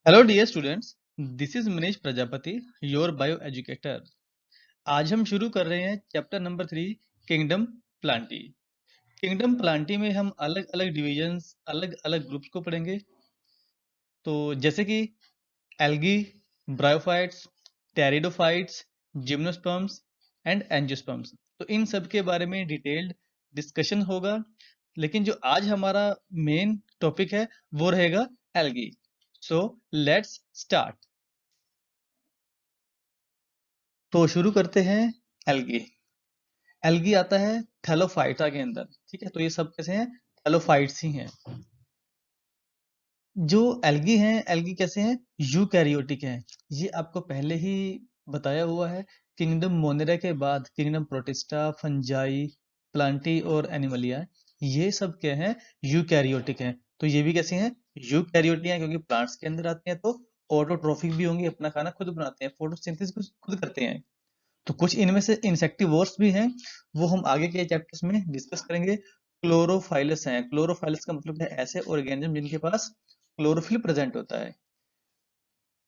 Hello dear students, this is Manish Prajapati, your bio educator. आज हम शुरू कर रहे हैं chapter number 3, kingdom plantae. Kingdom plantae में हम अलग अलग डिविजन्स, अलग अलग ग्रुप्स को पढ़ेंगे। तो जैसे कि algae, bryophytes, pteridophytes, gymnosperms and angiosperms. तो इन सब के बारे में डिटेल्ड डिस्कशन होगा। लेकिन जो आज हमारा मेन टॉपिक है वो रहेगा एल्गी। So let's start. तो शुरू करते हैं। एल्गी। एल्गी आता है थैलोफाइटा के अंदर। ठीक है, तो ये सब कैसे हैं? थैलोफाइट्स ही हैं। जो एल्गी हैं, एल्गी कैसे हैं? यूकैरियोटिक हैं। ये आपको पहले ही बताया हुआ है। किंगडम मोनेरा के बाद किंगडम प्रोटिस्टा, फंजाई, प्लांटी और एनिमलिया, ये सब क्या हैं? यूकैरियोटिक हैं। तो ये भी कैसे हैं? यूकैरियोटिक हैं, क्योंकि प्लांट्स के अंदर आते हैं तो ऑटोट्रोफिक भी होंगे, अपना खाना खुद बनाते हैं, फोटोसिंथेसिस खुद करते हैं। तो कुछ इनमें से इंसेक्टिवोर्स भी हैं, वो हम आगे के चैप्टर्स में डिस्कस करेंगे। क्लोरोफाइलस हैं। क्लोरोफाइलस का मतलब है ऐसे ऑर्गेनिज्म जिनके पास क्लोरोफिल प्रेजेंट होता है।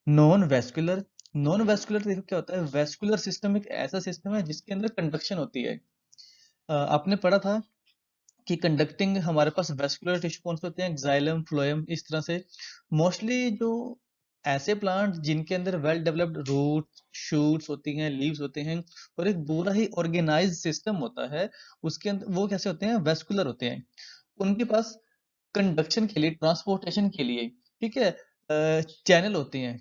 Non vascular. नॉन वेस्कुलर देखो क्या होता है? वेस्कुलर सिस्टम एक ऐसा सिस्टम है जिसके अंदर कंडक्शन होती है। आपने पढ़ा था कि कंडक्टिंग हमारे पास वेस्कुलर टिश्यू कौन से होते हैं? जाइलम, फ्लोएम, इस तरह से। मोस्टली जो ऐसे प्लांट जिनके अंदर वेल डेवलप्ड रूट, शूट्स होती हैं, लीव्स होते हैं और एक पूरा ही ऑर्गेनाइज सिस्टम होता है, उसके अंदर वो कैसे होते हैं? वेस्कुलर होते हैं। उनके पास कंडक्शन के लिए, ट्रांसपोर्टेशन के लिए, ठीक है, चैनल होते हैं,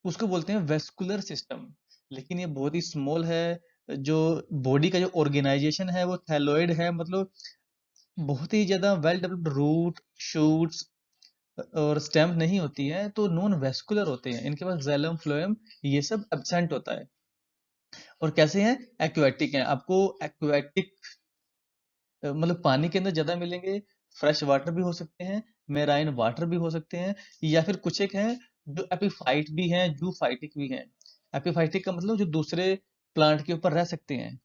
उसको बोलते हैं वेस्कुलर सिस्टम। लेकिन ये बहुत ही स्मॉल है। जो बॉडी का जो ऑर्गेनाइजेशन है वो थैलोइड है, मतलब बहुत ही ज्यादा वेल डेवलप्ड रूट, शूट्स और स्टेम नहीं होती है, तो नॉन वेस्कुलर होते हैं। इनके पास जाइलम, फ्लोएम, ये सब एब्सेंट होता है। और कैसे हैं? एक्वेटिक हैं। आपको एक्वेटिक मतलब पानी के अंदर ज्यादा मिलेंगे। फ्रेश वाटर भी हो सकते हैं, मेराइन वाटर भी हो सकते हैं, या फिर कुछ एक हैं जो एपिफाइट भी हैं, जूफाइटिक भी हैं। एपिफाइटिक का मतलब जो दूसरे प्लांट के ऊपर रह सकते हैं।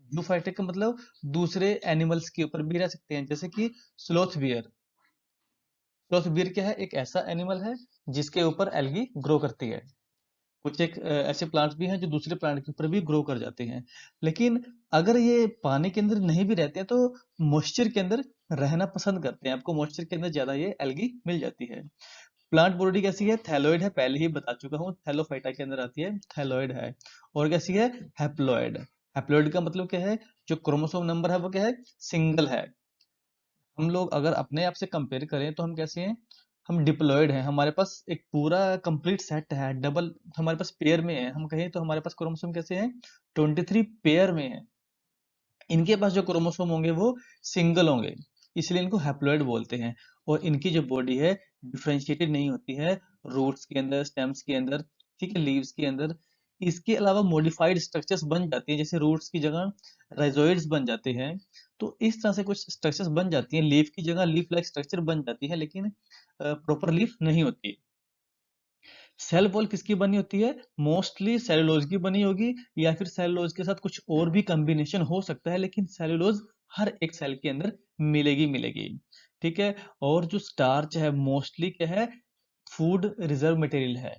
जूफाइटिक का मतलब दूसरे एनिमल्स के ऊपर भी रह सकते हैं, जैसे कि स्लोथ बियर। स्लोथ बियर क्या है? एक ऐसा एनिमल है जिसके ऊपर एल्गी ग्रो करती है। कुछ एक ऐसे प्लांट्स भी हैं जो दूसरे प्लांट के ऊपर भी ग्रो कर जाते हैं। लेकिन अगर ये पानी के अंदर नहीं भी रहते हैं तो मॉइस्चर के अंदर रहना पसंद करते हैं। आपको मॉइस्चर के अंदर ज्यादा ये एल्गी मिल जाती है। प्लांट बॉडी कैसी है? थैलोइड है, पहले ही बता चुका हूँ, थैलोफाइटा के अंदर आती है, थैलोइड है। और कैसी है? हैप्लॉइड। हैप्लॉइड का मतलब क्या है? जो क्रोमोसोम नंबर है वो क्या है? सिंगल है। हम लोग अगर अपने आप से कंपेयर करें तो हम कैसे हैं? हम डिप्लॉयड हैं। हमारे पास एक पूरा कंप्लीट सेट है, डबल हमारे पास पेयर में है। हम कहें तो हमारे पास क्रोमोसोम कैसे हैं? 23 पेयर में है। इनके पास जो क्रोमोसोम होंगे वो सिंगल होंगे, इसलिए इनको हैप्लॉइड बोलते हैं। और इनकी जो बॉडी है डिफरेंशिएटेड नहीं होती है, रूट्स के अंदर, स्टेम्स के अंदर, ठीक है, लीव्स के अंदर। इसके अलावा मॉडिफाइड स्ट्रक्चर्स बन जाती हैं, जैसे रूट्स की जगह राइजोइड्स बन जाते हैं। तो इस तरह से कुछ स्ट्रक्चर्स बन जाती हैं। लीफ की जगह लीफ लाइक स्ट्रक्चर बन जाती है, लेकिन प्रॉपर लीफ नहीं होती। सेल वॉल किसकी बनी होती है? मोस्टली सेलुलोज की बनी होगी, या फिर सेलुलोज के साथ कुछ और भी कॉम्बिनेशन हो सकता है, लेकिन सेलुलोज हर एक सेल के अंदर मिलेगी मिलेगी। ठीक है। और जो स्टार्च है मोस्टली क्या है? फूड रिजर्व मटेरियल है।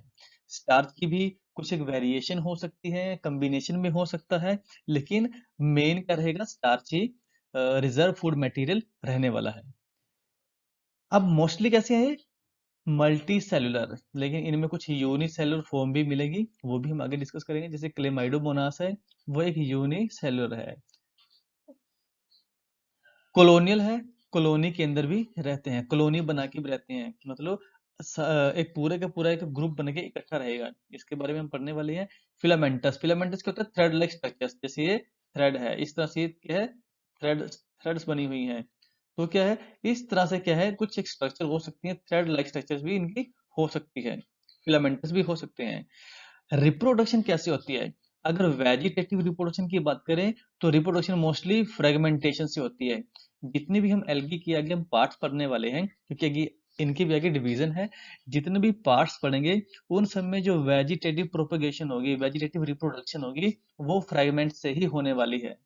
स्टार्च की भी कुछ एक वेरिएशन हो सकती है, कॉम्बिनेशन में हो सकता है, लेकिन मेन क्या रहेगा? स्टार्च ही रिजर्व फूड मटेरियल रहने वाला है। अब मोस्टली कैसे है? मल्टी सेलुलर, लेकिन इनमें कुछ यूनिसेलुलर फॉर्म भी मिलेगी, वो भी हम आगे डिस्कस करेंगे। जैसे क्लेमाइडोमोनास है, वो एक यूनिसेलुलर है। कॉलोनियल है, कॉलोनी के अंदर भी रहते हैं, कॉलोनी बना के भी रहते हैं, मतलब एक पूरे का पूरा एक ग्रुप बन के इकट्ठा रहेगा। इसके बारे में हम पढ़ने वाले हैं। फिलामेंटस। फिलामेंटस क्या होता है? Thread like structures. जैसे ये थ्रेड है, इस तरह से क्या है? थ्रेड्स बनी हुई हैं। तो क्या है? इस तरह से क्या है? कुछ एक स्ट्रक्चर हो सकती है, थ्रेड लाइक स्ट्रक्चर्स भी इनकी हो सकती है। फिलामेंटस भी हो सकते हैं। रिप्रोडक्शन कैसे होती है? अगर वेजिटेटिव रिप्रोडक्शन की बात करें तो रिप्रोडक्शन मोस्टली फ्रेगमेंटेशन से होती है। जितने भी हम एल्गी के आगे हम पार्ट्स पढ़ने वाले हैं, क्योंकि आगे इनकी भी आगे डिवीजन है, जितने भी पार्ट्स पढ़ेंगे उन सब में जो वेजिटेटिव प्रोपगेशन होगी, वेजिटेटिव रिप्रोडक्शन होगी, वो फ्रेगमेंट से ही होने वाली है।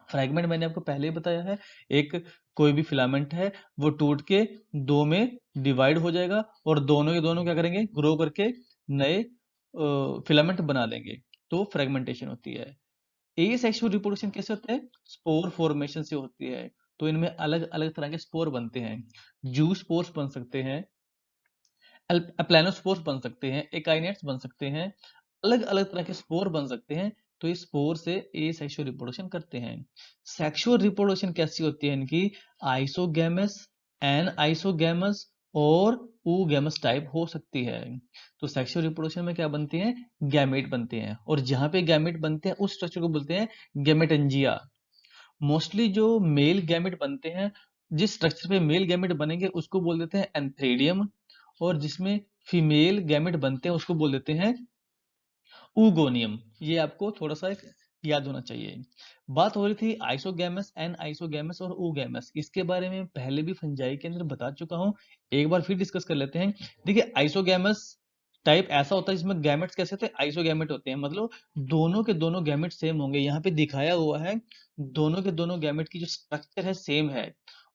फ्रैगमेंट मैंने आपको पहले ही बताया है, एक कोई भी फिलामेंट है वो टूट के दो में डिवाइड हो जाएगा और दोनों के दोनों क्या करेंगे, ग्रो करके नए फिलामेंट बना लेंगे, तो फ्रेगमेंटेशन होती है। एसेक्सुअल रिप्रोडक्शन कैसे होता है, स्पोर फॉर्मेशन से होती है। तो इनमें अलग अलग तरह के स्पोर बनते हैं, जू स्पोर्स बन सकते हैं, अप्लानोस्पोर्स बन सकते हैं, एकाइनेट्स बन सकते हैं, अलग अलग तरह के स्पोर बन सकते हैं। तो इस स्पोर से ए सेक्सुअल रिप्रोडक्शन करते हैं। सेक्सुअल रिप्रोडक्शन कैसी होती है इनकी, आइसोगैमस, एन आइसोगैमस और oogamous टाइप हो सकती है। तो सेक्सुअल रिप्रोडक्शन में क्या बनती है, गैमेट बनते हैं, और जहां पे गैमेट बनते हैं उस स्ट्रक्चर को बोलते हैं गैमेटंजिया। मोस्टली जो मेल गैमेट बनते हैं, जिस स्ट्रक्चर पे मेल गैमेट बनेंगे उसको बोल देते हैं एंथ्रेडियम, और जिसमें फीमेल गैमेट बनते हैं उसको बोल देते हैं ऊगोनियम। ये आपको थोड़ा सा एक याद होना चाहिए। बात हो रही थी आइसोगैमस, एन आइसोगैमस और ऊगैमस, इसके बारे में पहले भी फंजाई के अंदर बता चुका हूं, एक बार फिर डिस्कस कर लेते हैं। देखिए आइसोगैमस टाइप ऐसा होता है जिसमें गैमेट्स कैसे होते हैं, आइसोगैमेट होते हैं, मतलब दोनों के दोनों गैमेट सेम होंगे। यहाँ पे दिखाया हुआ है दोनों के दोनों गैमेट की जो स्ट्रक्चर है सेम है,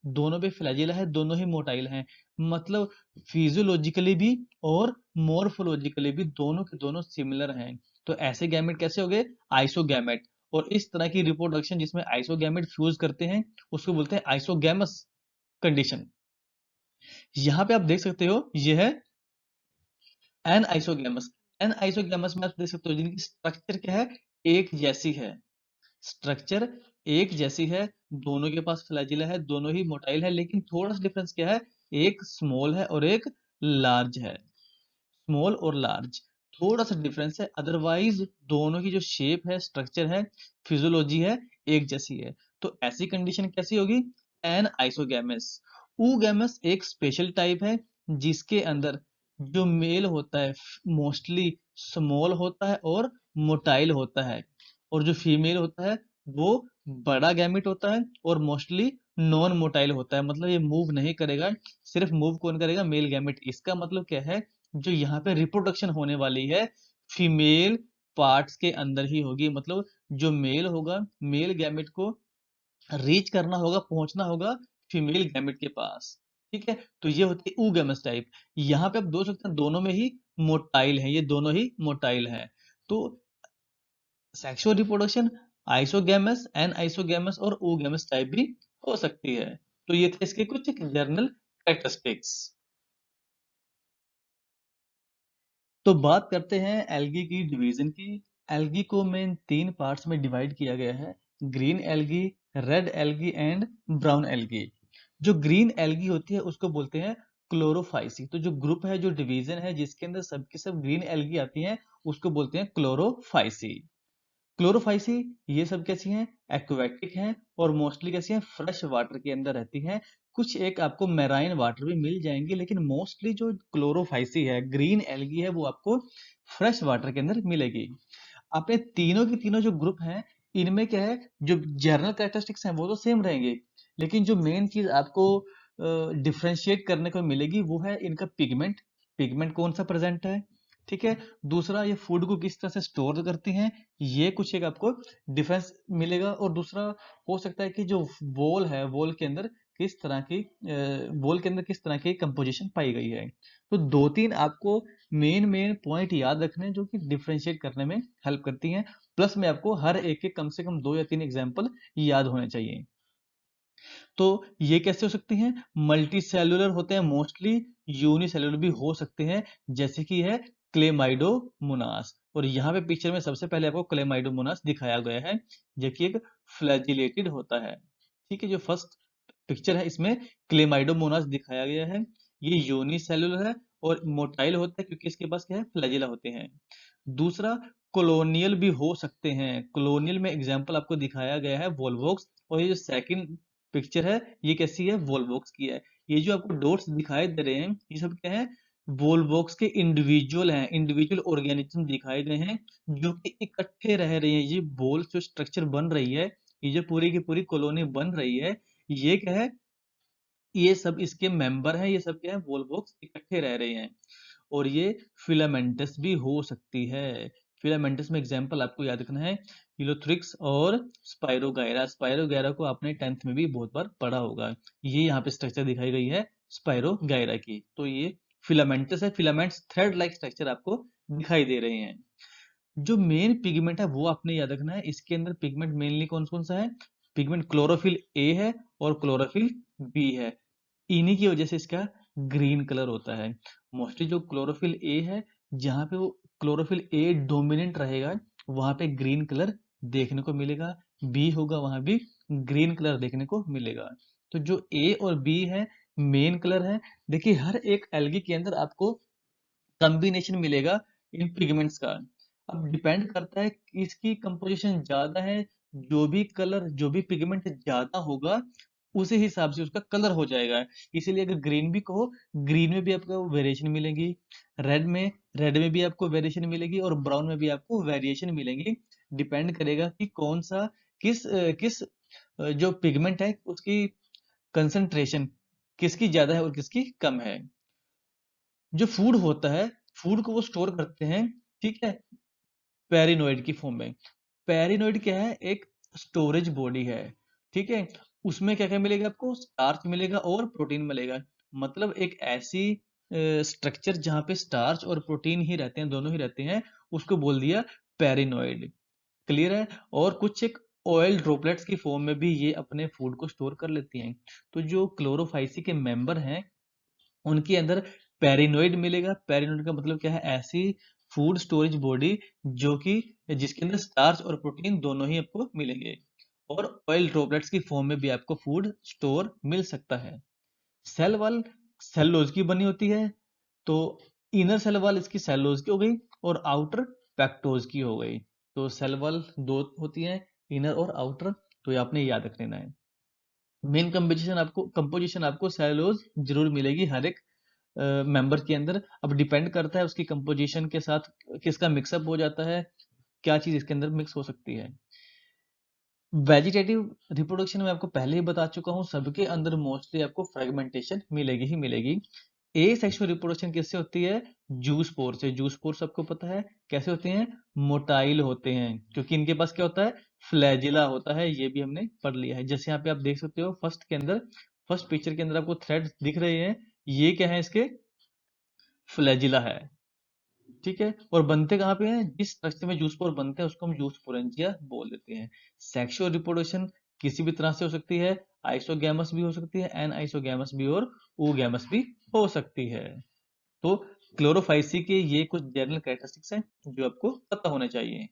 दोनों पे फ्लैजिला है, दोनों ही मोटाइल हैं, मतलब फिजियोलॉजिकली भी और मॉर्फोलॉजिकली भी दोनों के दोनों सिमिलर हैं। तो ऐसे गैमेट कैसे हो गए, आइसोगैमेट। और इस तरह की रिप्रोडक्शन जिसमें आइसोगैमेट फ्यूज करते हैं उसको बोलते हैं आइसोगैमस कंडीशन। यहां पे आप देख सकते हो ये है एन आइसोगैमस। एन आइसोगैमस में आप देख सकते हो जिनकी स्ट्रक्चर क्या है, एक जैसी है, स्ट्रक्चर एक जैसी है, दोनों के पास फ्लैजिला है, दोनों ही मोटाइल है, लेकिन थोड़ा सा डिफरेंस क्या है, एक स्मॉल है और एक लार्ज है, स्मॉल और लार्ज, थोड़ा सा डिफरेंस है, अदरवाइज दोनों की जो शेप है, स्ट्रक्चर है, फिजियोलॉजी है, एक जैसी है। तो ऐसी कंडीशन कैसी होगी, एन आइसोगैमस। ऊगैमस एक स्पेशल टाइप है जिसके अंदर जो मेल होता है मोस्टली स्मॉल होता है और मोटाइल होता है, और जो फीमेल होता है वो बड़ा गैमिट होता है और मोस्टली नॉन मोटाइल होता है, मतलब ये मूव नहीं करेगा, सिर्फ मूव कौन करेगा, मेल गैमिट। इसका मतलब क्या है, जो यहाँ पे रिप्रोडक्शन होने वाली है फीमेल पार्ट्स के अंदर ही होगी, मतलब जो मेल होगा, मेल गैमेट को रीच करना होगा, पहुंचना होगा फीमेल गैमेट के पास। ठीक है, तो ये होती है ऊगैमस टाइप। यहाँ पे आप दो सकते हैं दोनों में ही मोटाइल है, ये दोनों ही मोटाइल है। तो sexual reproduction isogamous, anisogamous और oogamous टाइप भी हो सकती है। तो ये थे इसके कुछ जर्नल कैरेक्टरिस्टिक्स। तो बात करते हैं एल्गी की डिवीजन की। एल्गी को मेन तीन पार्ट्स में डिवाइड किया गया है, green algae, red algae and brown algae. जो ग्रीन एल्गी होती है उसको बोलते हैं क्लोरोफाइसी। तो जो ग्रुप है, जो डिवीजन है जिसके अंदर सबके सब ग्रीन एल्गी आती हैं उसको बोलते हैं क्लोरोफाइसी। क्लोरोफाइसी ये सब कैसी हैं, एक्वेटिक हैं, और मोस्टली कैसी हैं, फ्रेश वाटर के अंदर रहती हैं। कुछ एक आपको मैराइन वाटर भी मिल जाएंगी, लेकिन मोस्टली जो क्लोरोफाइसी है, ग्रीन एल्गी है, वो आपको फ्रेश वाटर के अंदर मिलेगी। अपने तीनों की तीनों जो ग्रुप हैं इनमें क्या है, जो जनरल कैरेक्टरिस्टिक्स हैं वो तो सेम रहेंगे, लेकिन जो मेन चीज आपको डिफ्रेंशिएट करने को मिलेगी वो है इनका पिगमेंट, पिगमेंट कौन सा प्रेजेंट है। ठीक है, दूसरा ये फूड को किस तरह से स्टोर करती हैं, ये कुछ एक आपको डिफरेंस मिलेगा। और दूसरा हो सकता है कि जो वॉल है, वॉल के अंदर किस तरह की वॉल के अंदर किस तरह की कंपोजिशन पाई गई है। तो दो तीन आपको मेन मेन पॉइंट याद रखने हैं जो कि डिफरेंशिएट करने में हेल्प करती हैं, प्लस में आपको हर एक के कम से कम दो या तीन एग्जाम्पल याद होने चाहिए। तो ये कैसे हो सकती हैं, मल्टी सेलुलर होते हैं मोस्टली, यूनिसेलुलर भी हो सकते हैं, जैसे कि है क्लेमाइडोमोनास। और यहाँ पे पिक्चर में सबसे पहले आपको क्लेमाइडोमोनास दिखाया गया है जो कि एक फ्लैजिलेटेड होता है। ठीक है, जो फर्स्ट पिक्चर है इसमें क्लेमाइडोमोनास दिखाया गया है, ये यूनिसेलुलर है और मोटाइल होता है क्योंकि इसके पास क्या है, फ्लैजिला होते हैं। दूसरा कॉलोनियल भी हो सकते हैं, कॉलोनियल में एग्जांपल आपको दिखाया गया है वोल्वोक्स, और ये जो सेकंड पिक्चर है ये कैसी है, वोल्वोक्स की है। ये जो आपको डॉट्स दिखाई दे रहे हैं ये सब क्या है, वोल्वोक्स के इंडिविजुअल हैं, इंडिविजुअल ऑर्गेनिज्म दिखाए गए हैं जो कि इकट्ठे रह रहे हैं। ये बोल जो स्ट्रक्चर बन रही है, ये जो पूरी की पूरी कॉलोनी बन रही है, ये क्या है, ये सब इसके मेंबर हैं, ये सब क्या है, वोल्वोक्स इकट्ठे रह रहे हैं। और ये फिलामेंटस भी हो सकती है। फिलामेंटस में एग्जांपल आपको याद रखना है, यूलोथ्रिक्स और स्पाइरोगायरा। स्पाइरोगायरा को आपने 10th में भी बहुत बार पढ़ा होगा। ये यहाँ पे स्ट्रक्चर दिखाई गई है स्पाइरोगायरा की। तो ये फिलामेंटस है, फिलामेंट्स थ्रेड लाइक स्ट्रक्चर आपको दिखाई दे रहे हैं। जो मेन पिगमेंट है वो आपने याद रखना है। इसके अंदर पिगमेंट मेनली कौन कौन सा है? पिगमेंट क्लोरोफिल ए है और क्लोरोफिल बी है। इन्हीं की वजह से इसका ग्रीन कलर होता है। मोस्टली जो क्लोरोफिल ए है, जहाँ पे वो क्लोरोफिल ए डोमिनेंट रहेगा वहां पे ग्रीन कलर देखने को मिलेगा। बी होगा वहां भी ग्रीन कलर देखने को मिलेगा। तो जो ए और बी है मेन कलर है। देखिए हर एक एल्गी के अंदर आपको कॉम्बिनेशन मिलेगा इन पिगमेंट्स का। अब डिपेंड करता है कि इसकी कंपोजिशन ज्यादा है, जो भी कलर जो भी पिगमेंट ज्यादा होगा उसी हिसाब से उसका कलर हो जाएगा। इसीलिए अगर ग्रीन भी कहो, ग्रीन में भी आपको वेरिएशन मिलेगी, रेड में रेड में भी आपको वेरिएशन मिलेगी और ब्राउन में भी आपको वेरिएशन मिलेंगी। डिपेंड करेगा कि कौन सा किस जो पिगमेंट है उसकी कंसंट्रेशन किसकी ज्यादा है और किसकी कम है। जो फूड होता है, फूड को वो स्टोर करते हैं, ठीक है, पेरिनोइड की फॉर्म में। पेरिनोइड क्या है? एक स्टोरेज बॉडी है, ठीक है। उसमें क्या क्या मिलेगा आपको? स्टार्च मिलेगा और प्रोटीन मिलेगा। मतलब एक ऐसी स्ट्रक्चर जहाँ पे स्टार्च और प्रोटीन ही रहते हैं, दोनों ही रहते हैं, उसको बोल दिया पेरिनोइड। क्लियर है? और कुछ एक ऑयल ड्रॉपलेट्स की फॉर्म में भी ये अपने फूड को स्टोर कर लेती हैं। तो जो क्लोरोफाइसी के मेंबर हैं उनके अंदर पेरिनोइड मिलेगा। पेरिनोइड का मतलब क्या है? ऐसी फूड स्टोरेज बॉडी जो कि जिसके अंदर स्टार्च और प्रोटीन दोनों ही आपको मिलेंगे और ऑयल ड्रॉपलेट्स की फॉर्म में भी आपको फूड स्टोर मिल सकता है। सेल वॉल सेलुलोज की बनी होती है। तो इनर सेल वॉल इसकी सेलुलोज की हो गई और आउटर पैक्टोज की हो गई। तो सेल वॉल दो होती है, इनर और आउटर। तो ये आपने याद रख लेना है। मेन कंपोजिशन आपको सेलुलोज जरूर मिलेगी हर एक मेंबर के अंदर। अब डिपेंड करता है उसकी कंपोजिशन के साथ किसका मिक्सअप हो जाता है, क्या चीज इसके अंदर मिक्स हो सकती है। वेजिटेटिव रिप्रोडक्शन में आपको पहले ही बता चुका हूँ, सबके अंदर मोस्टली आपको फ्रेगमेंटेशन मिलेगी ही मिलेगी। ए सेक्सुअल रिप्रोडक्शन किससे होती है? जूस्पोर से। जूस्पोर सबको पता है कैसे होते हैं? मोटाइल होते हैं, क्योंकि इनके पास क्या होता है? फ्लैजिला होता है। ये भी हमने पढ़ लिया है। जैसे यहाँ पे आप देख सकते हो फर्स्ट पिक्चर के अंदर आपको थ्रेड दिख रहे हैं, ये क्या है? इसके फ्लैजिला है, ठीक है। और बनते कहाँ पे हैं? जिस स्ट्रक्चर में जूस्पोर बनते हैं उसको हम जूस्पोरेंजिया बोल देते हैं। सेक्सुअल रिप्रोडक्शन किसी भी तरह से हो सकती है, आइसोगैमस भी हो सकती है, एन आइसोगैमस भी और ओगैमस भी हो सकती है। तो क्लोरोफाइसी के ये कुछ जनरल कैरेक्टरिस्टिक्स हैं जो आपको पता होने चाहिए।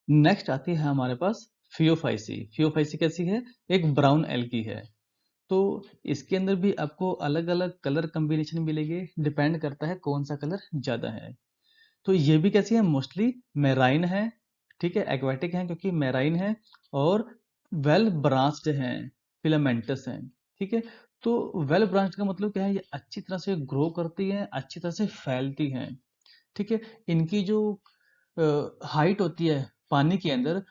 नेक्स्ट आती है हमारे पास फियोफाइसी। फियोफाइसी कैसी है? एक ब्राउन एल्गी है। तो इसके अंदर भी आपको अलग अलग कलर कॉम्बिनेशन मिलेंगे, डिपेंड करता है कौन सा कलर ज्यादा है। तो ये भी कैसी है? मोस्टली मैराइन है, ठीक है, एक्वाटिक है क्योंकि मैराइन है और वेल ब्रांच्ड हैं, फिलामेंटस हैं, ठीक है। तो वेल ब्रांच्ड का मतलब क्या है? ये अच्छी तरह से ग्रो करती हैं, अच्छी तरह से फैलती हैं, ठीक है। इनकी जो हाइट होती है पानी के अंदर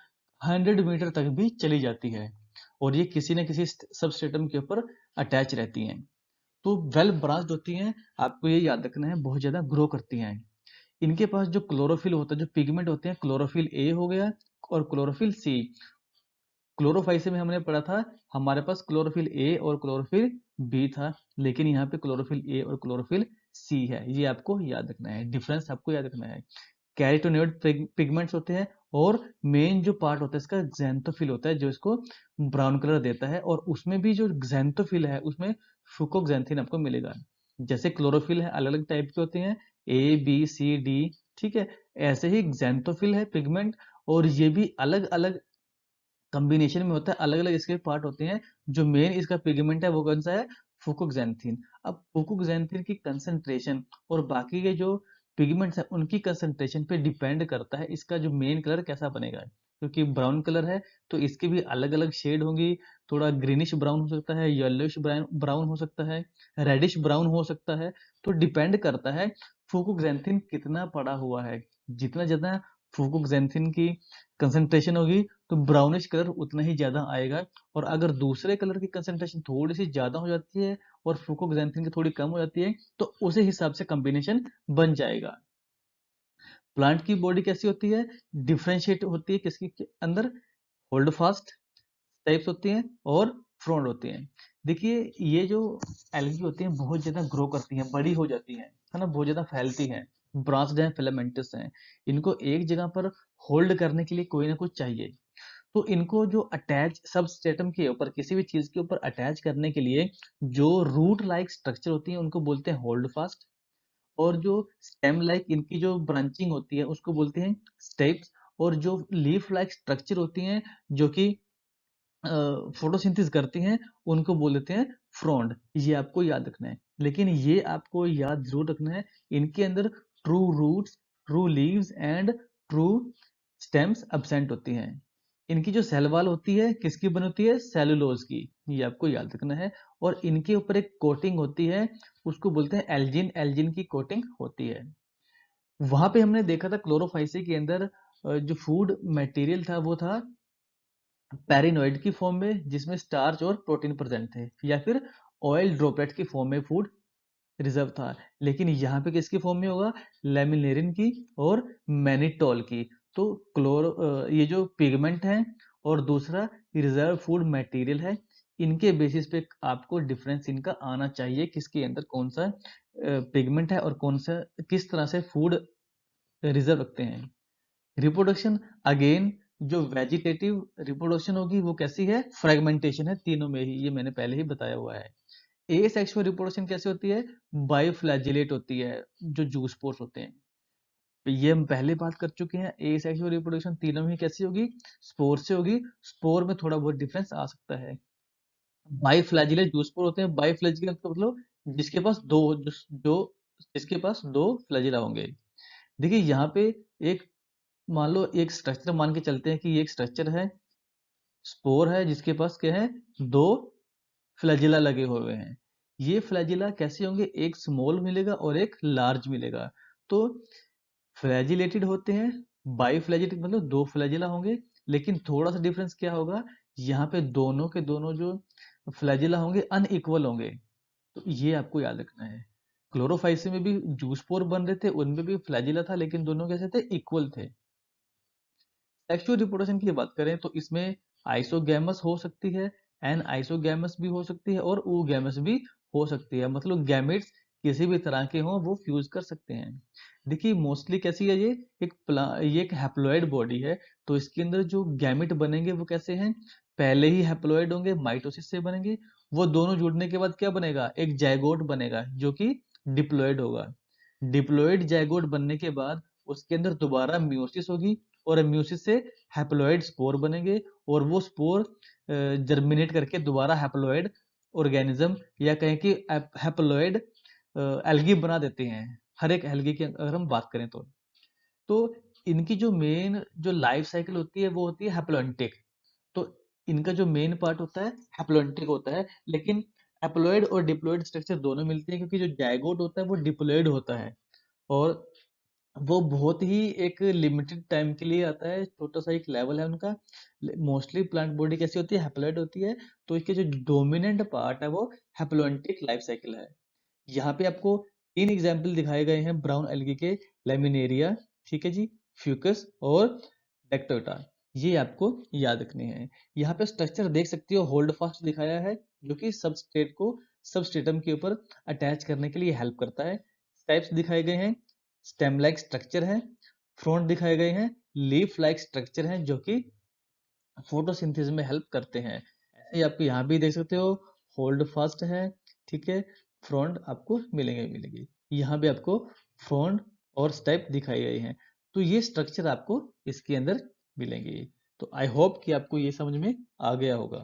100 मीटर तक भी चली जाती है और ये किसी न किसी सबस्ट्रेटम के ऊपर अटैच रहती हैं। तो वेल ब्रांच्ड होती हैं, आपको ये याद रखना है, बहुत ज्यादा ग्रो करती हैं। इनके पास जो क्लोरोफिल होता है, जो पिगमेंट होते हैं, क्लोरोफिल ए हो गया और क्लोरोफिल सी। क्लोरोफाइसे में हमने पढ़ा था हमारे पास क्लोरोफिल ए और क्लोरोफिल बी था, लेकिन यहाँ पे क्लोरोफिल ए और क्लोरोफिल सी है। ये आपको याद रखना है, डिफरेंस आपको याद रखना है। कैरोटीनॉइड पिगमेंट्स होते हैं और मेन जो पार्ट होता है इसका xanthophyll होता है जो इसको ब्राउन कलर देता है। और उसमें भी जो xanthophyll है उसमें फुकोक्सेंथिन आपको मिलेगा। जैसे क्लोरोफिल है अलग अलग टाइप के होते हैं, ए बी सी डी, ठीक है। ऐसे ही xanthophyll है पिगमेंट और ये भी अलग अलग कॉम्बिनेशन में होता है, अलग अलग इसके पार्ट होते हैं। जो मेन इसका पिगमेंट है वो कौन सा है? फुकोक्सेंथिन। अब फुकोक्सेंथिन की कंसंट्रेशन और बाकी के जो पिगमेंट्स हैं उनकी कंसंट्रेशन पे डिपेंड करता है इसका जो मेन कलर कैसा बनेगा। क्योंकि ब्राउन कलर है तो इसके भी अलग अलग शेड होंगी। थोड़ा ग्रीनिश ब्राउन हो सकता है, येलोइश ब्राउन हो सकता है, रेडिश ब्राउन हो सकता है। तो डिपेंड करता है फुकोक्सेंथिन कितना पड़ा हुआ है। जितना ज्यादा फुकोक्सेंथिन की कंसंट्रेशन होगी तो ब्राउनिश कलर उतना ही ज्यादा आएगा। और अगर दूसरे कलर की कंसंट्रेशन थोड़ी सी ज्यादा हो जाती है और फुकोक्सेंथिन की थोड़ी कम हो जाती है तो उसी हिसाब से कॉम्बिनेशन बन जाएगा। प्लांट की बॉडी कैसी होती है, डिफरेंशिएट होती है किसके अंदर, होल्ड फास्ट टाइप्स होती हैं और फ्रॉन्ड होती हैं। देखिए ये जो एल्गी होती हैं बहुत ज्यादा ग्रो करती हैं, बड़ी हो जाती हैं, है ना, बहुत ज्यादा फैलती हैं, ब्रांच्ड हैं, फिलामेंटस हैं। इनको एक जगह पर होल्ड करने के लिए कोई ना कुछ चाहिए। तो इनको जो अटैच सबस्ट्रेटम के ऊपर किसी भी चीज के ऊपर अटैच करने के लिए जो रूट लाइक स्ट्रक्चर होती है उनको बोलते हैं होल्ड फास्ट। और जो स्टेम लाइक इनकी जो ब्रांचिंग होती है उसको बोलते हैं स्टेप्स। और जो लीफ लाइक स्ट्रक्चर होती हैं जो कि फोटोसिंथेसिस करती हैं उनको बोल देते हैं फ्रॉन्ड। ये आपको याद रखना है। लेकिन ये आपको याद जरूर रखना है, इनके अंदर true roots, true leaves and true stems absent होती हैं। इनकी जो सेल वॉल होती है किसकी बनी होती है, सेलुलोज की। ये आपको याद रखना है। और इनके ऊपर एक कोटिंग होती है उसको बोलते हैं एल्जिन, एल्जिन की कोटिंग होती है। वहां पे हमने देखा था क्लोरोफाइसी के अंदर जो फूड मटेरियल था वो था पैरिनोइड की फॉर्म में जिसमें स्टार्च और प्रोटीन प्रेजेंट थे, या फिर ऑयल ड्रॉपलेट की फॉर्म में फूड रिजर्व था। लेकिन यहाँ पे किसकी फॉर्म में होगा, लेमिनेरिन की और मैनिटोल की। तो ये जो पिगमेंट है और दूसरा रिजर्व फूड मटेरियल है, इनके बेसिस पे आपको डिफरेंस इनका आना चाहिए, किसके अंदर कौन सा पिगमेंट है और कौन सा किस तरह से फूड रिजर्व रखते हैं। रिप्रोडक्शन अगेन जो वेजिटेटिव रिप्रोडक्शन होगी वो कैसी है, फ्रेगमेंटेशन है तीनों में ही, ये मैंने पहले ही बताया हुआ है। एसेक्सुअल रिप्रोडक्शन कैसे होती है, बायोफ्लैजिलेट होती है, जो जूस्पोर्स होते हैं। तो ये हम पहले बात कर चुके हैं, एसेक्सुअल रिप्रोडक्शन तीनों में ही कैसी होगी, स्पोर से होगी। स्पोर में थोड़ा बहुत डिफरेंस आ सकता है। बाइफ्लैजिलेट जूस्पोर होते हैं, बाइफ्लैजिलेट का मतलब जिसके पास दो जो जिसके पास दो फ्लैजिला होंगे। देखिए यहाँ पे एक, मान लो एक स्ट्रक्चर मान के चलते हैं कि ये एक स्ट्रक्चर है, स्पोर है जिसके पास क्या है, दो फ्लैजिला लगे हुए हैं। ये फ्लैजिला कैसे होंगे, एक स्मॉल मिलेगा और एक लार्ज मिलेगा। तो फ्लैजिलेटेड होते हैं, बाईफ्लैजिलेटेड मतलब दो फ्लैजिला होंगे। लेकिन थोड़ा सा डिफरेंस क्या होगा, यहाँ पे दोनों के दोनों जो फ्लैजिला होंगे अनइक्वल होंगे। तो ये आपको याद रखना है। क्लोरोफाइसी में भी जूस्पोर बन रहे थे, उनमें भी फ्लैजिला था, लेकिन दोनों कैसे थे, इक्वल थे। सेक्सुअल रिप्रोडक्शन की बात करें तो इसमें आइसोगैमस हो सकती है, एन आइसोगैमस भी हो सकती है और ooगैमस भी हो सकती है। मतलब गैमेट्स किसी भी तरह के हों वो फ्यूज कर सकते हैं। देखिए मोस्टली कैसी है, ये एक हैप्लॉइड बॉडी है। तो इसके अंदर जो गैमेट बनेंगे वो कैसे हैं, पहले ही हैप्लॉइड होंगे, माइटोसिस से बनेंगे। वो दोनों जुड़ने के बाद क्या बनेगा, एक जाइगोट बनेगा जो कि डिप्लॉइड होगा। डिप्लॉइड जाइगोट बनने के बाद उसके अंदर दोबारा म्यूसिस होगी और म्यूसिस से हैप्लॉइड स्पोर बनेंगे। और वो स्पोर जर्मिनेट करके दोबारा हैप्लॉइड ऑर्गेनिज्म या कहें कि हैप्लॉइड एल्गी बना देते हैं, हर एक एल्गी की अगर हम बात करें तो इनकी जो मेन जो लाइफ साइकिल होती है वो होती है हैप्लॉन्टिक। तो इनका जो मेन पार्ट होता है हैप्लॉन्टिक होता है। लेकिन हैप्लॉइड और डिप्लॉइड स्ट्रक्चर दोनों मिलते हैं, क्योंकि जो जाइगोट होता है वो डिप्लॉइड होता है और वो बहुत ही एक लिमिटेड टाइम के लिए आता है, छोटा सा एक लेवल है उनका। मोस्टली प्लांट बॉडी कैसी होती है, हैप्लॉइड होती है। तो इसके जो डोमिनेंट पार्ट है वो हैप्लॉन्टिक लाइफ साइकिल है। यहाँ पे आपको तीन एग्जाम्पल दिखाए गए हैं ब्राउन एल्गी के, लेमिनेरिया, ठीक है जी, फ्यूकस और डेक्टोटा। ये आपको याद रखने हैं। यहाँ पे स्ट्रक्चर देख सकते हो, होल्ड फास्ट दिखाया है जो कि सबस्ट्रेट को सबस्ट्रेटम के ऊपर अटैच करने के लिए हेल्प करता है। टाइप्स दिखाए गए हैं, स्टेम लाइक स्ट्रक्चर है, फ्रंट दिखाए गए हैं, लीफ लाइक स्ट्रक्चर हैं जो कि फोटोसिंथेसिस में हेल्प करते हैं। ऐसे ही आपको यहाँ भी देख सकते हो, होल्ड फास्ट है, ठीक है, फ्रंट आपको मिलेंगे यहाँ भी आपको फ्रंट और स्टेप दिखाए गए हैं। तो ये स्ट्रक्चर आपको इसके अंदर मिलेंगे। तो आई होप कि आपको ये समझ में आ गया होगा।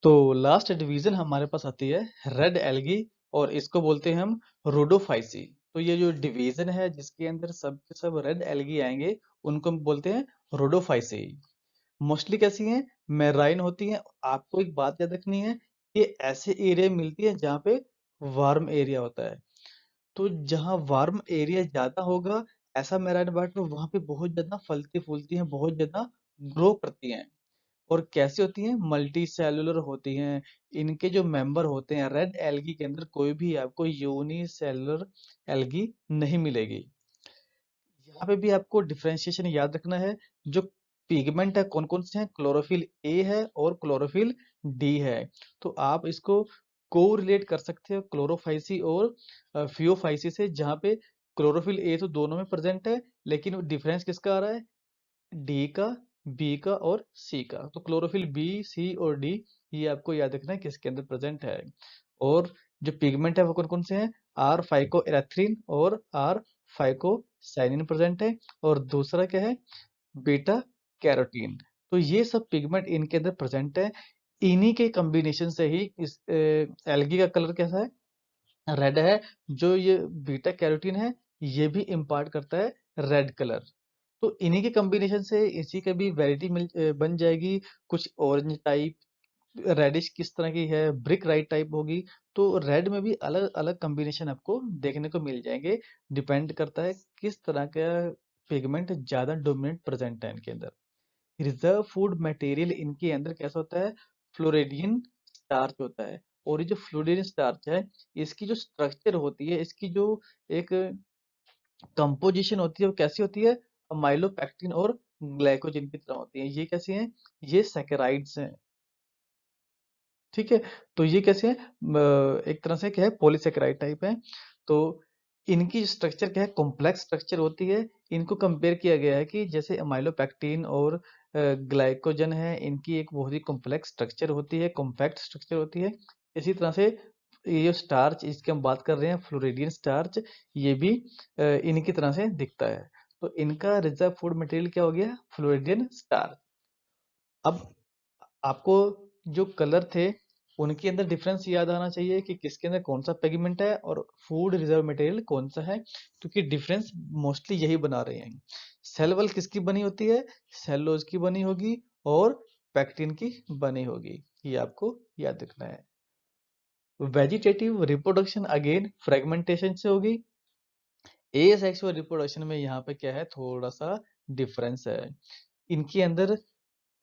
तो लास्ट डिवीजन हमारे पास आती है रेड एल्गी, और इसको बोलते हैं हम रोडोफाइसी। तो ये जो डिवीजन है जिसके अंदर सब के सब रेड एल्गी आएंगे उनको हम बोलते हैं रोडोफाइसी। मोस्टली कैसी हैं, मेराइन होती हैं। आपको एक बात याद रखनी है, ये ऐसे एरिया मिलती है जहाँ पे वार्म एरिया होता है। तो जहाँ वार्म एरिया ज्यादा होगा, ऐसा मेराइन वाटर वहां पे बहुत ज्यादा फलती फूलती हैं, बहुत ज्यादा ग्रो करती हैं। और कैसी होती हैं, मल्टी सेलुलर होती हैं। इनके जो मेंबर होते हैं, रेड एल्गी के अंदर कोई भी आपको यूनिसेलुलर एल्गी नहीं मिलेगी। यहाँ पे भी आपको डिफरेंशिएशन याद रखना है। जो पिगमेंट है कौन कौन से हैं, क्लोरोफिल ए है और क्लोरोफिल डी है। तो आप इसको को रिलेट कर सकते हो क्लोरोफाइसी और फियोफाइसी से, जहाँ पे क्लोरोफिल ए तो दोनों में प्रेजेंट है, लेकिन डिफरेंस किसका आ रहा है, डी का, बी का और सी का। तो क्लोरोफिल बी, सी और डी, ये आपको याद रखना है किसके अंदर प्रेजेंट है। और जो पिगमेंट है वो कौन कौन से हैं, आर फाइकोएरिथ्रिन और आर फाइकोसाइनिन प्रेजेंट है। और दूसरा क्या है, बीटा कैरोटीन। तो ये सब पिगमेंट इनके अंदर प्रेजेंट है। इन्हीं के कॉम्बिनेशन से ही इस एल्गी का कलर कैसा है, रेड है। जो ये बीटा कैरोटीन है, ये भी इम्पार्ट करता है रेड कलर। तो इन्हीं के कॉम्बिनेशन से इसी का भी वैरायटी बन जाएगी। कुछ ऑरेंज टाइप, रेडिश किस तरह की है, ब्रिक राइट टाइप होगी। तो रेड में भी अलग अलग कॉम्बिनेशन आपको देखने को मिल जाएंगे। डिपेंड करता है किस तरह का पिगमेंट ज्यादा डोमिनेंट प्रेजेंट है इनके अंदर। रिजर्व फूड मटेरियल इनके अंदर कैसा होता है, फ्लोरिडियन स्टार्च होता है। और ये जो फ्लोरिडियन स्टार्च है, इसकी जो स्ट्रक्चर होती है, इसकी जो एक कंपोजिशन होती है, वो कैसी होती है, माइलोपेक्टिन और ग्लाइकोजन की तरह होती है। ये कैसी हैं, ये सैकेराइड्स हैं। ठीक है, तो ये कैसे है, एक तरह से क्या है, पॉलीसेकेराइड टाइप है। तो इनकी स्ट्रक्चर क्या है, कॉम्प्लेक्स स्ट्रक्चर होती है। इनको कंपेयर किया गया है कि जैसे अमाइलोपेक्टिन और ग्लाइकोजन है, इनकी एक बहुत ही कॉम्प्लेक्स स्ट्रक्चर होती है, कॉम्पैक्ट स्ट्रक्चर होती है। इसी तरह से ये जो स्टार्च इसकी हम बात कर रहे हैं, फ्लोरिडियन स्टार्च, ये भी इनकी तरह से दिखता है। तो इनका रिजर्व फूड मटेरियल क्या हो गया, फ्लोरिडियन स्टार्च। अब आपको जो कलर थे उनके अंदर डिफरेंस याद आना चाहिए कि किसके अंदर कौन सा पिगमेंट है और फूड रिजर्व मटेरियल कौन सा है, क्योंकि डिफरेंस मोस्टली यही बना रहे हैं। सेल वॉल किसकी बनी होती है, सेलुलोज की बनी होगी और पैक्टिन की बनी होगी। ये आपको याद रखना है। वेजिटेटिव रिप्रोडक्शन अगेन फ्रेगमेंटेशन से होगी। एसेक्सुअल रिप्रोडक्शन में यहाँ पे क्या है, थोड़ा सा डिफरेंस है। इनके अंदर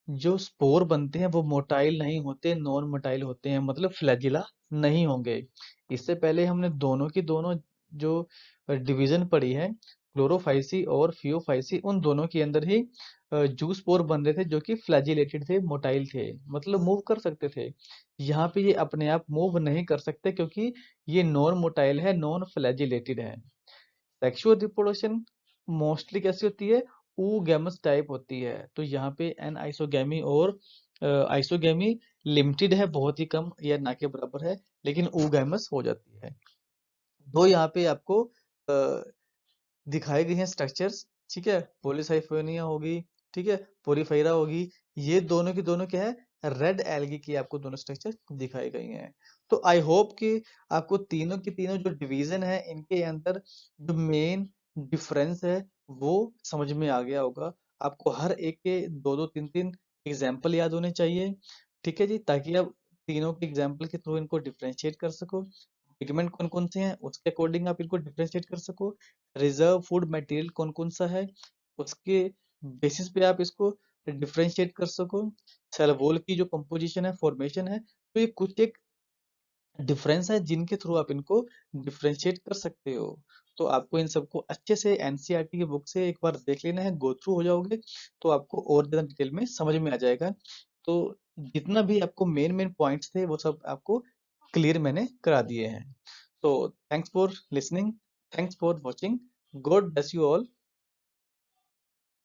जो स्पोर बनते हैं वो मोटाइल नहीं होते, नॉन मोटाइल होते हैं, मतलब फ्लैजिला नहीं होंगे। इससे पहले हमने दोनों की दोनों जो डिवीजन पढ़ी है, क्लोरोफाइसी और फियोफाइसी, उन दोनों के अंदर ही जू स्पोर बन रहे थे जो कि फ्लैजिलेटेड थे, मोटाइल थे, मतलब मूव कर सकते थे। यहाँ पे ये अपने आप मूव नहीं कर सकते क्योंकि ये नॉन मोटाइल है, नॉन फ्लैजिलेटेड है। सेक्सुअल रिप्रोडक्शन मोस्टली कैसी होती है, oogamous टाइप होती है। तो यहाँ पे एन आइसोगैमी और आइसोगैमी लिमिटेड है, बहुत ही कम या ना के बराबर है, लेकिन oogamous हो जाती है। दो यहाँ पे आपको दिखाई गई हैं स्ट्रक्चर्स। ठीक है, पॉलीसाइफोनिया होगी, ठीक है, पोरीफेरा होगी। ये दोनों की दोनों क्या है, रेड एल्गी की आपको दोनों स्ट्रक्चर दिखाई गई हैं। तो आई होप कि आपको तीनों की तीनों जो डिवीजन है इनके अंदर जो मेन डिफरेंस है वो समझ में आ गया होगा। आपको हर एक के दो दो तीन तीन एग्जाम्पल याद होने चाहिए। ठीक है जी, ताकि आप तीनों के एग्जाम्पल के थ्रू इनको डिफरेंशिएट कर सको। पिगमेंट कौन कौन से हैं उसके अकॉर्डिंग आप इनको डिफरेंशिएट कर सको। रिजर्व फूड मटेरियल कौन कौन सा है उसके बेसिस पे आप इसको डिफरेंशिएट कर सको। सेल वॉल की जो कंपोजिशन है, फॉर्मेशन है, तो ये कुछ एक डिफरेंस है जिनके थ्रू आप इनको डिफरेंशिएट कर सकते हो। तो आपको इन सबको अच्छे से एनसीईआरटी की बुक से एक बार देख लेना है, गो थ्रू हो जाओगे तो आपको और ज्यादा डिटेल में समझ में आ जाएगा। तो जितना भी आपको मेन मेन पॉइंट्स थे वो सब आपको क्लियर मैंने करा दिए हैं। So thanks for listening. Thanks for watching. God bless you all.